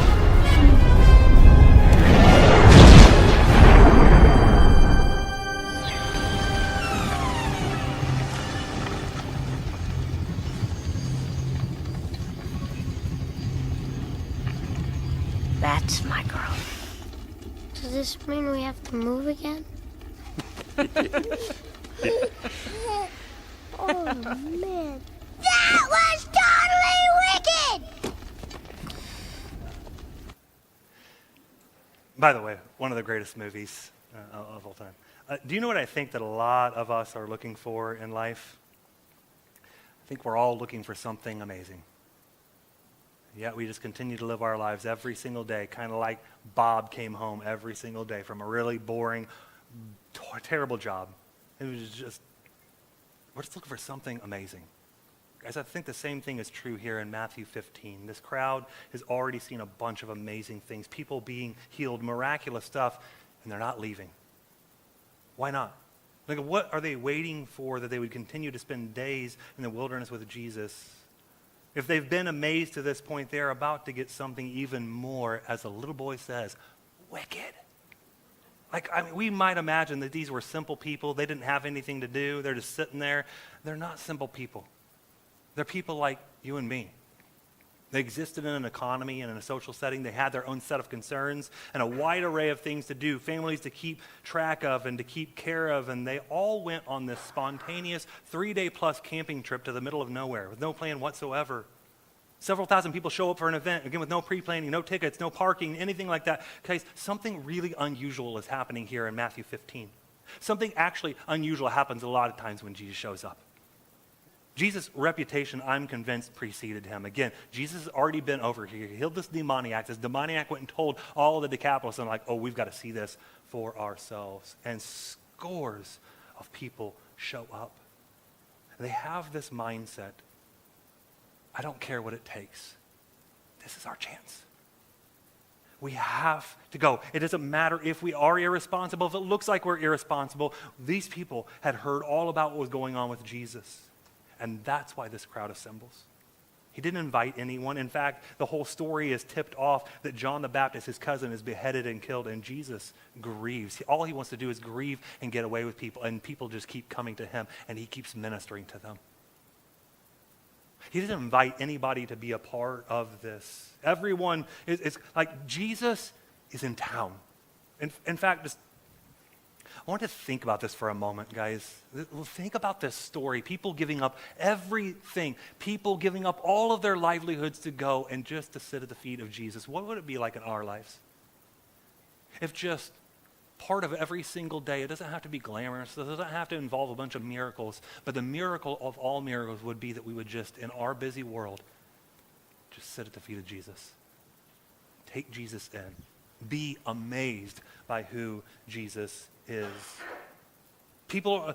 That's my girl. Does this mean we have to move again? Oh, man. That was totally wicked! By the way, one of the greatest movies of all time. Do you know what I think that a lot of us are looking for in life? I think we're all looking for something amazing. Yet we just continue to live our lives every single day, kind of like Bob came home every single day from a really boring, terrible job. It was just, we're just looking for something amazing. Guys, I think the same thing is true here in Matthew 15. This crowd has already seen a bunch of amazing things, people being healed, miraculous stuff, and they're not leaving. Why not? Like, what are they waiting for that they would continue to spend days in the wilderness with Jesus? If they've been amazed to this point, they're about to get something even more, as the little boy says, wicked. Like, I mean, we might imagine that these were simple people. They didn't have anything to do. They're just sitting there. They're not simple people. They're people like you and me. They existed in an economy and in a social setting. They had their own set of concerns and a wide array of things to do, families to keep track of and to keep care of, and they all went on this spontaneous 3-day-plus camping trip to the middle of nowhere with no plan whatsoever. Several thousand people show up for an event, again, with no pre-planning, no tickets, no parking, anything like that. Guys, something really unusual is happening here in Matthew 15. Something actually unusual happens a lot of times when Jesus shows up. Jesus' reputation, I'm convinced, preceded him. Again, Jesus has already been over here. He healed this demoniac. This demoniac went and told all of the Decapolis, and like, oh, we've got to see this for ourselves. And scores of people show up. They have this mindset. I don't care what it takes. This is our chance. We have to go. It doesn't matter if we are irresponsible, if it looks like we're irresponsible. These people had heard all about what was going on with Jesus. And that's why this crowd assembles. He didn't invite anyone. In fact, the whole story is tipped off that John the Baptist, his cousin, is beheaded and killed, and Jesus grieves. All he wants to do is grieve and get away with people, and people just keep coming to him, and he keeps ministering to them. He didn't invite anybody to be a part of this. Everyone is like, Jesus is in town. In fact, just I want to think about this for a moment, guys. Think about this story. People giving up everything. People giving up all of their livelihoods to go and just to sit at the feet of Jesus. What would it be like in our lives? If just part of every single day, it doesn't have to be glamorous, it doesn't have to involve a bunch of miracles, but the miracle of all miracles would be that we would just, in our busy world, just sit at the feet of Jesus. Take Jesus in. Be amazed by who Jesus is. People,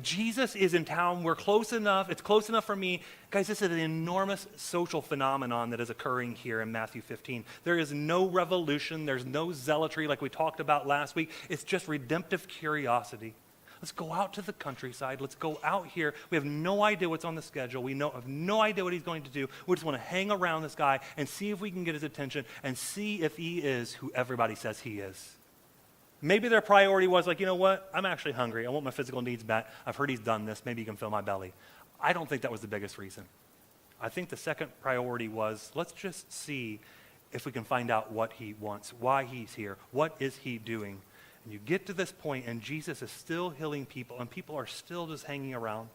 Jesus is in town. We're close enough. It's close enough for me. Guys, this is an enormous social phenomenon that is occurring here in Matthew 15. There is no revolution. There's no zealotry like we talked about last week. It's just redemptive curiosity. Let's go out to the countryside. Let's go out here. We have no idea what's on the schedule. We have no idea what he's going to do. We just want to hang around this guy and see if we can get his attention and see if he is who everybody says he is. Maybe their priority was like, you know what? I'm actually hungry. I want my physical needs met. I've heard he's done this. Maybe he can fill my belly. I don't think that was the biggest reason. I think the second priority was, let's just see if we can find out what he wants, why he's here, what is he doing. And you get to this point, and Jesus is still healing people, and people are still just hanging around.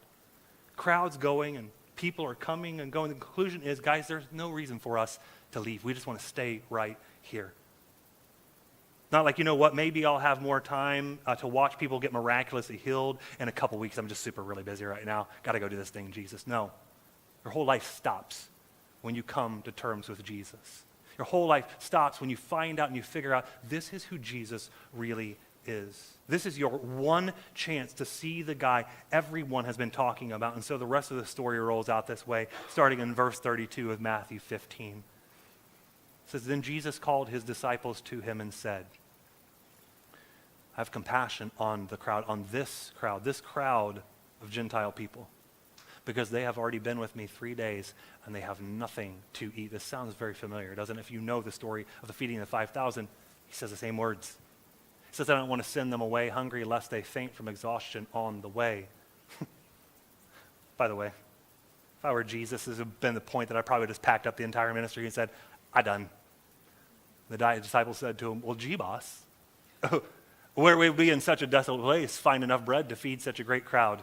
Crowds going, and people are coming and going. The conclusion is, guys, there's no reason for us to leave. We just want to stay right here. Not like, you know what, maybe I'll have more time to watch people get miraculously healed in a couple weeks. I'm just super really busy right now. Got to go do this thing, Jesus. No. Your whole life stops when you come to terms with Jesus. Your whole life stops when you find out and you figure out this is who Jesus really is. This is your one chance to see the guy everyone has been talking about. And so the rest of the story rolls out this way, starting in verse 32 of Matthew 15. It says, then Jesus called his disciples to him and said, I have compassion on the crowd, on this crowd of Gentile people, because they have already been with me 3 days and they have nothing to eat. This sounds very familiar, doesn't it? If you know the story of the feeding of the 5,000, he says the same words. He says, I don't want to send them away hungry lest they faint from exhaustion on the way. By the way, if I were Jesus, this would have been the point that I probably just packed up the entire ministry and said, I done. The disciples said to him, well, gee, boss, where would we be in such a desolate place find enough bread to feed such a great crowd?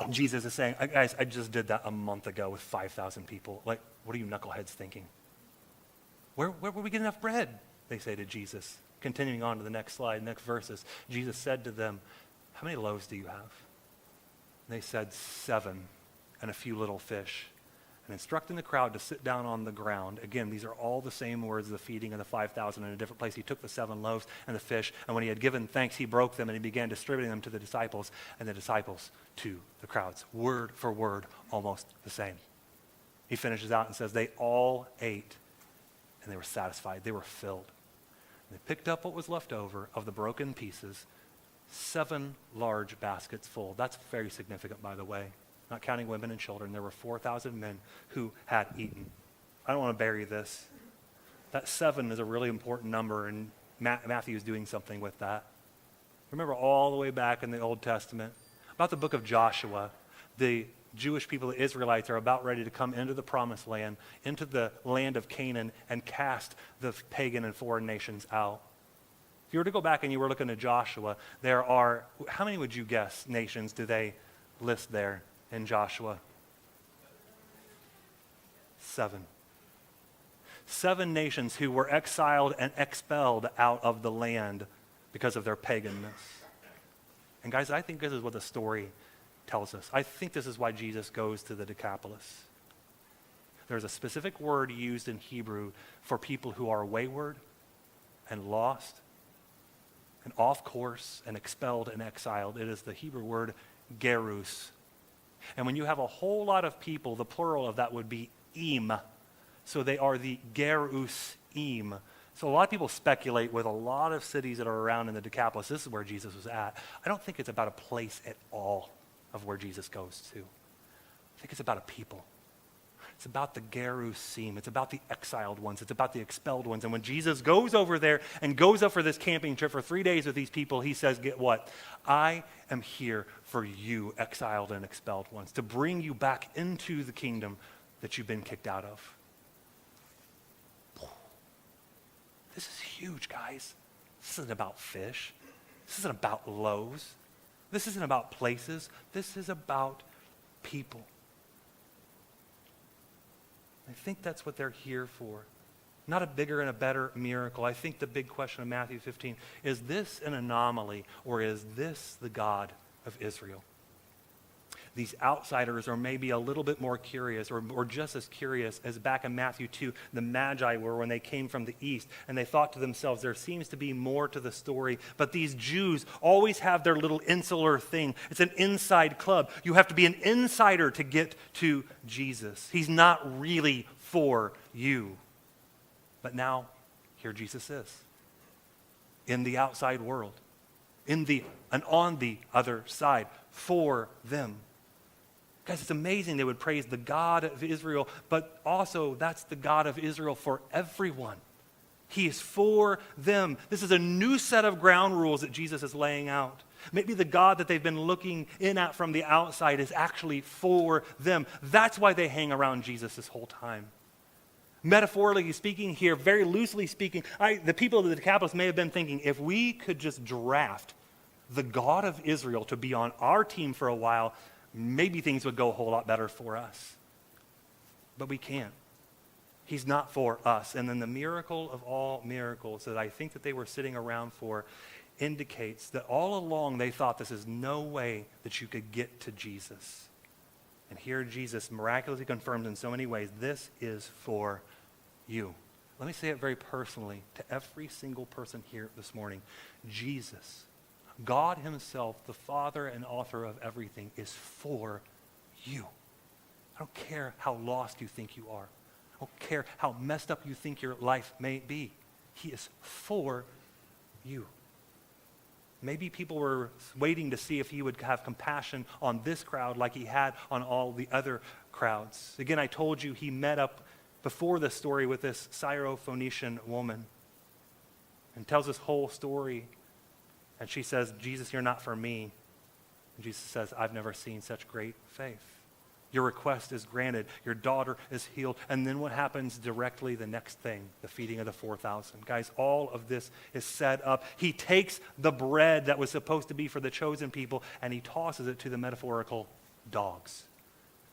Jesus is saying, guys, I just did that a month ago with 5,000 people. Like, what are you knuckleheads thinking? Where will we get enough bread? They say to Jesus. Continuing on to the next slide, next verses. Jesus said to them, how many loaves do you have? And they said, 7 and a few little fish. And instructing the crowd to sit down on the ground. Again, these are all the same words, the feeding of the 5,000 in a different place. He took the 7 loaves and the fish, and when he had given thanks, he broke them, and he began distributing them to the disciples, and the disciples to the crowds. Word for word, almost the same. He finishes out and says, they all ate, and they were satisfied. They were filled. And they picked up what was left over of the broken pieces, 7 large baskets full. That's very significant, by the way. Not counting women and children, there were 4,000 men who had eaten. I don't want to bury this. That 7 is a really important number, and Matthew is doing something with that. Remember all the way back in the Old Testament, about the book of Joshua, the Jewish people, the Israelites, are about ready to come into the promised land, into the land of Canaan, and cast the pagan and foreign nations out. If you were to go back and you were looking at Joshua, there are, how many would you guess nations do they list there in Joshua? 7. 7 nations who were exiled and expelled out of the land because of their paganness. And guys, I think this is what the story tells us. I think this is why Jesus goes to the Decapolis. There's a specific word used in Hebrew for people who are wayward and lost and off course and expelled and exiled. It is the Hebrew word gerus. And when you have a whole lot of people, the plural of that would be im. So they are the gerusim. So a lot of people speculate with a lot of cities that are around in the Decapolis, this is where Jesus was at. I don't think it's about a place at all of where Jesus goes to. I think it's about a people. It's about the gerusim. It's about the exiled ones. It's about the expelled ones. And when Jesus goes over there and goes up for this camping trip for 3 days with these people, he says, get what? I am here for you, exiled and expelled ones, to bring you back into the kingdom that you've been kicked out of. This is huge, guys. This isn't about fish. This isn't about loaves. This isn't about places. This is about people. I think that's what they're here for. Not a bigger and a better miracle. I think the big question of Matthew 15, is this an anomaly or is this the God of Israel? These outsiders are maybe a little bit more curious or just as curious as back in Matthew 2, the Magi were when they came from the east and they thought to themselves, there seems to be more to the story. But these Jews always have their little insular thing. It's an inside club. You have to be an insider to get to Jesus. He's not really for you. But now, here Jesus is in the outside world, and on the other side for them. Guys, it's amazing they would praise the God of Israel, but also that's the God of Israel for everyone. He is for them. This is a new set of ground rules that Jesus is laying out. Maybe the God that they've been looking in at from the outside is actually for them. That's why they hang around Jesus this whole time. Metaphorically speaking here, very loosely speaking, the people of the Decapolis may have been thinking, if we could just draft the God of Israel to be on our team for a while, maybe things would go a whole lot better for us. But we can't. He's not for us. And then the miracle of all miracles that I think that they were sitting around for indicates that all along they thought this is no way that you could get to Jesus. And here Jesus miraculously confirms in so many ways, this is for you. Let me say it very personally to every single person here this morning. Jesus, God himself, the Father and author of everything, is for you. I don't care how lost you think you are. I don't care how messed up you think your life may be. He is for you. Maybe people were waiting to see if he would have compassion on this crowd like he had on all the other crowds. Again, I told you he met up before this story with this Syrophoenician woman and tells this whole story. And she says, Jesus, you're not for me. And Jesus says, I've never seen such great faith. Your request is granted. Your daughter is healed. And then what happens directly the next thing? The feeding of the 4,000. Guys, all of this is set up. He takes the bread that was supposed to be for the chosen people and he tosses it to the metaphorical dogs.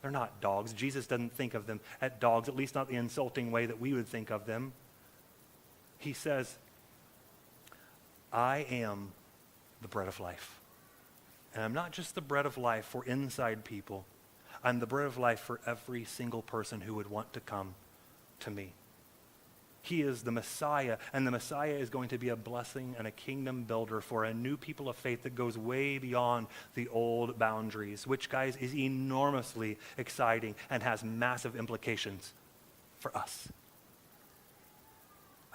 They're not dogs. Jesus doesn't think of them as dogs, at least not the insulting way that we would think of them. He says, I am the bread of life. And I'm not just the bread of life for inside people. I'm the bread of life for every single person who would want to come to me. He is the Messiah, and the Messiah is going to be a blessing and a kingdom builder for a new people of faith that goes way beyond the old boundaries, which, guys, is enormously exciting and has massive implications for us.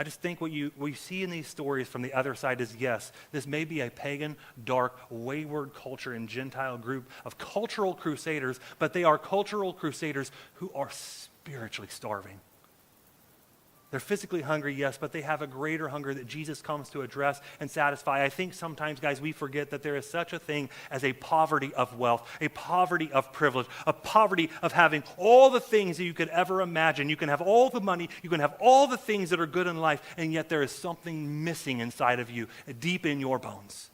I just think what we see in these stories from the other side is, yes, this may be a pagan, dark, wayward culture and Gentile group of cultural crusaders, but they are cultural crusaders who are spiritually starving. They're physically hungry, yes, but they have a greater hunger that Jesus comes to address and satisfy. I think sometimes, guys, we forget that there is such a thing as a poverty of wealth, a poverty of privilege, a poverty of having all the things that you could ever imagine. You can have all the money, you can have all the things that are good in life, and yet there is something missing inside of you, deep in your bones.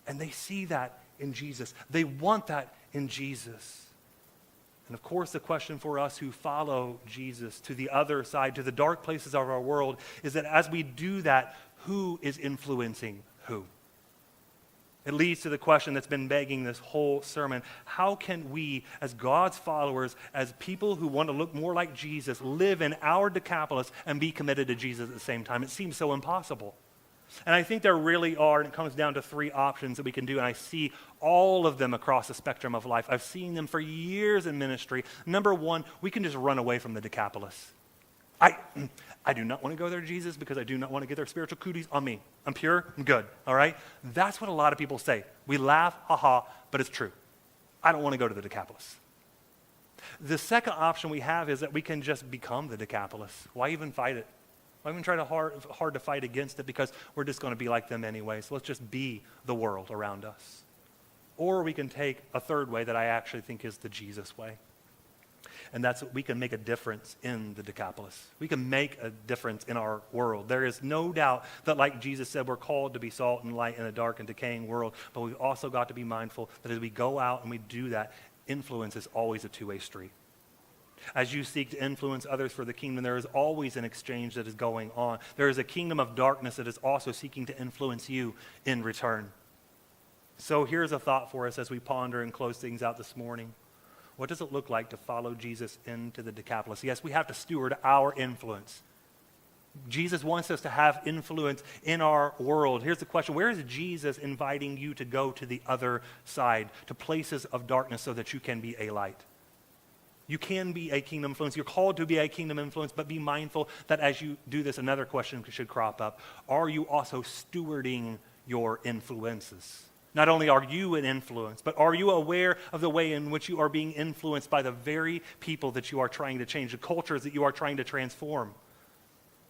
And they see that in Jesus. They want that in Jesus. And of course, the question for us who follow Jesus to the other side, to the dark places of our world, is that as we do that, who is influencing who? It leads to the question that's been begging this whole sermon. How can we, as God's followers, as people who want to look more like Jesus, live in our Decapolis and be committed to Jesus at the same time? It seems so impossible. And I think there really are, and it comes down to three options that we can do, and I see all of them across the spectrum of life. I've seen them for years in ministry. Number one, we can just run away from the Decapolis. I do not want to go there, Jesus, because I do not want to get their spiritual cooties on me. I'm pure, I'm good, all right? That's what a lot of people say. We laugh, ha, but it's true. I don't want to go to the Decapolis. The second option we have is that we can just become the Decapolis. Why even fight it? Why even try hard to fight against it? Because we're just going to be like them anyway. So let's just be the world around us. Or we can take a third way that I actually think is the Jesus way. And that's we can make a difference in the Decapolis. We can make a difference in our world. There is no doubt that, like Jesus said, we're called to be salt and light in a dark and decaying world, but we've also got to be mindful that as we go out and we do that, influence is always a two-way street. As you seek to influence others for the kingdom, there is always an exchange that is going on. There is a kingdom of darkness that is also seeking to influence you in return. So here's a thought for us as we ponder and close things out this morning. What does it look like to follow Jesus into the Decapolis? Yes, we have to steward our influence. Jesus wants us to have influence in our world. Here's the question: where is Jesus inviting you to go to the other side, to places of darkness so that you can be a light? You can be a kingdom influence. You're called to be a kingdom influence, but be mindful that as you do this, another question should crop up. Are you also stewarding your influences? Not only are you an influence, but are you aware of the way in which you are being influenced by the very people that you are trying to change, the cultures that you are trying to transform?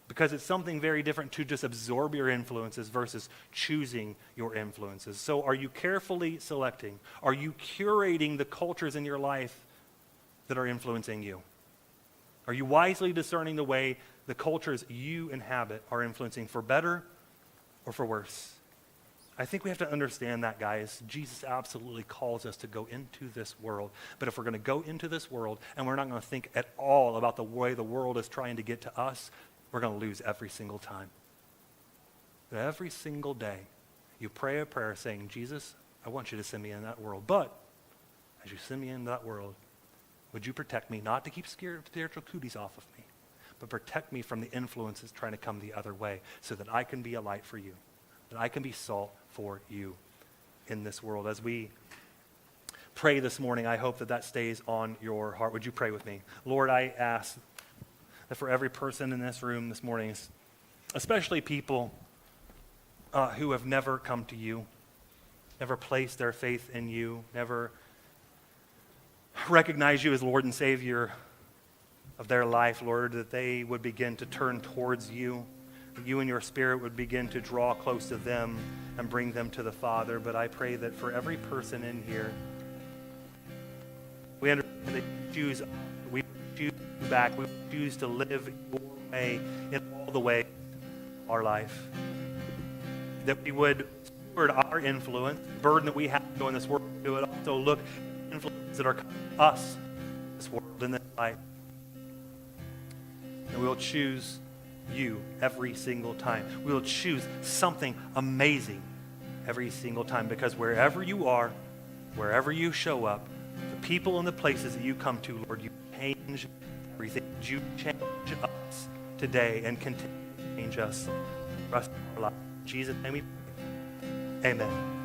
Because it's something very different to just absorb your influences versus choosing your influences. So are you carefully selecting? Are you curating the cultures in your life that are influencing you? Are you wisely discerning the way the cultures you inhabit are influencing for better or for worse? I think we have to understand that, guys. Jesus absolutely calls us to go into this world. But if we're going to go into this world and we're not going to think at all about the way the world is trying to get to us, we're going to lose every single time. But every single day, you pray a prayer saying, Jesus, I want you to send me in that world. But as you send me into that world, would you protect me, not to keep spiritual cooties off of me, but protect me from the influences trying to come the other way so that I can be a light for you, that I can be salt for you in this world. As we pray this morning, I hope that that stays on your heart. Would you pray with me? Lord, I ask that for every person in this room this morning, especially people who have never come to you, never placed their faith in you, never recognize you as Lord and Savior of their life, Lord, that they would begin to turn towards you, that you and your Spirit would begin to draw close to them and bring them to the Father. But I pray that for every person in here, we understand that we choose back, we choose to live your way in all the ways of our life, that we would steward our influence, the burden that we have to go in this world, we would also look at influences that are coming to us in this world, in this life. And we will choose you every single time. We will choose something amazing every single time, because wherever you are, wherever you show up, the people and the places that you come to, Lord, you change everything. You change us today and continue to change us the rest of our life. In Jesus' name we pray. Amen.